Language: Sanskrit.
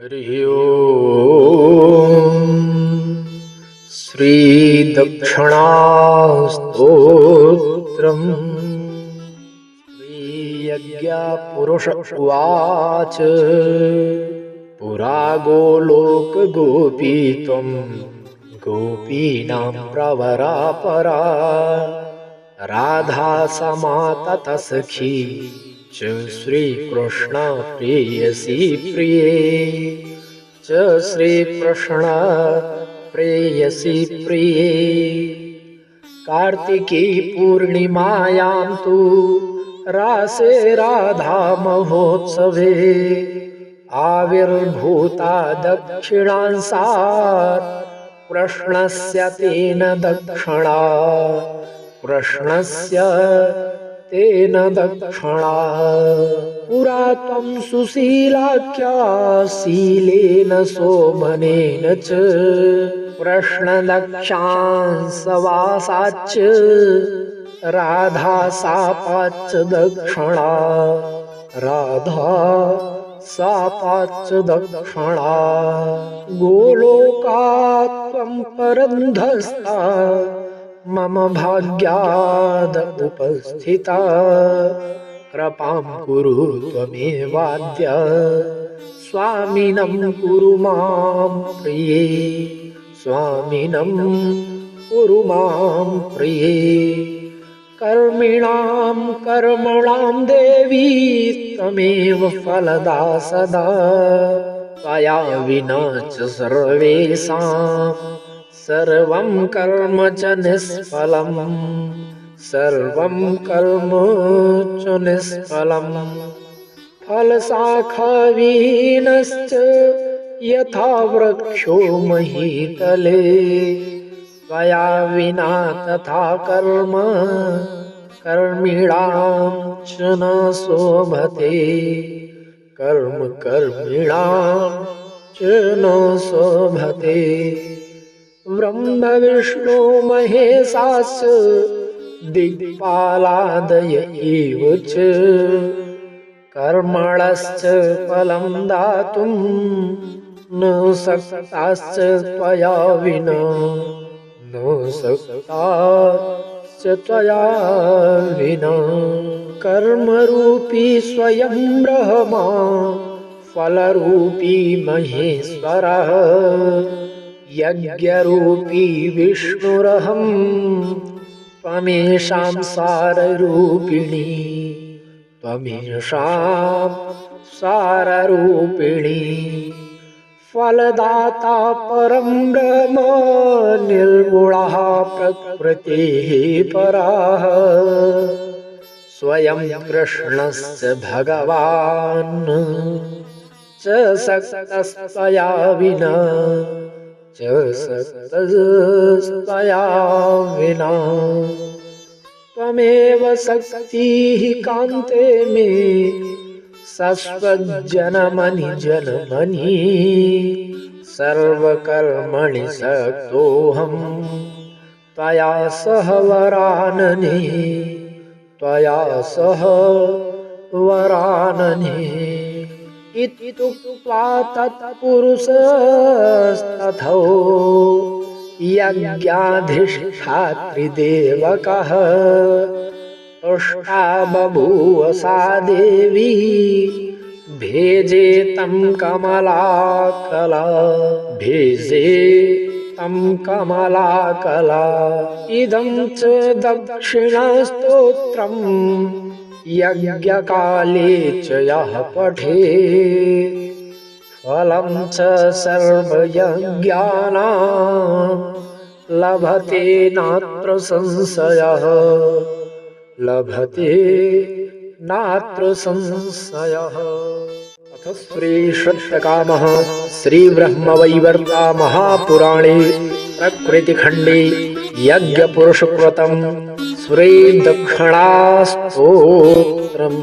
हरिः ओम् श्रीदक्षिणास्तोत्रम् श्रीयज्ञपुरुष उवाच पुरा गोलोकगोपीत्वं गोपीनां प्रवरा परा राधा समातत सखी च श्रीकृष्ण प्रेयसी प्रिये च श्रीकृष्ण प्रेयसी प्रिये कार्तिकी पूर्णिमायां तु रासे राधा महोत्सवे आविर्भूता दक्षिणांसात् कृष्णस्य तेन दक्षिणा कृष्णस्य तेन दक्षिणा पुरा त्वं सुशीलाख्या शीलेन शोभनेन च कृष्णदक्षांसवासाच्च राधा सापाच्च दक्षिणा राधा सापाच्च दक्षिणा गोलोकात् त्वं परन्धस्ता मम भाग्याद उपस्थिता कृपां कुरु त्वमेवाद्य स्वामिनं कुरु मां प्रिये स्वामिनं कुरु मां प्रिये कर्मिणां कर्मणां देवी त्वमेव फलदा सदा त्वया विना च सर्वेषां सर्वं कर्म च निष्फलम् सर्वं कर्म च निष्फलम् फलशाखाविहीनश्च यथा वृक्षो महीतले त्वया विना तथा कर्म कर्मिणां च न शोभते कर्म कर्मिणां च न शोभते ब्रह्म विष्णु महेशाश्च दिक्पालादय एव च कर्मणश्च फलं दातुं न शक्ताश्च त्वया विना न शक्ताश्च त्वया विना कर्मरूपी स्वयं ब्रह्मा फलरूपी महेश्वरः यज्ञरूपी विष्णुरहं त्वमेषां साररूपिणी त्वमेषां साररूपिणी फलदाता परं ब्रह्म निर्गुणः प्रकृतेः परः स्वयं कृष्णस्य भगवान् च शक्तस्त्वया विना च शक्तस्त्वया विना त्वमेव शक्तिः कान्ते मे शश्वज्जनमनि जनमनि सर्वकर्मणि शक्तोऽहं त्वया सह वरानने त्वया सह वरानने इत्युक्त्वा तत्पुरुषस्तथो यज्ञाधिष्ठात्रिदेवकः तुष्टा बभूव सा देवी भेजे तं कमलाकला भेजे तं कमलाकला इदं च दक्षिणास्तोत्रम् यज्ञकाले च यः पठेत् फलं च सर्वयज्ञानां लभते नात्र संशयः लभते नात्र संशयः। अथ श्रीश्रुतकामः श्रीब्रह्मवैवर्ता महापुराणे प्रकृतिखण्डे यज्ञपुरुषकृतं श्रीदक्षिणास्तोत्रम्।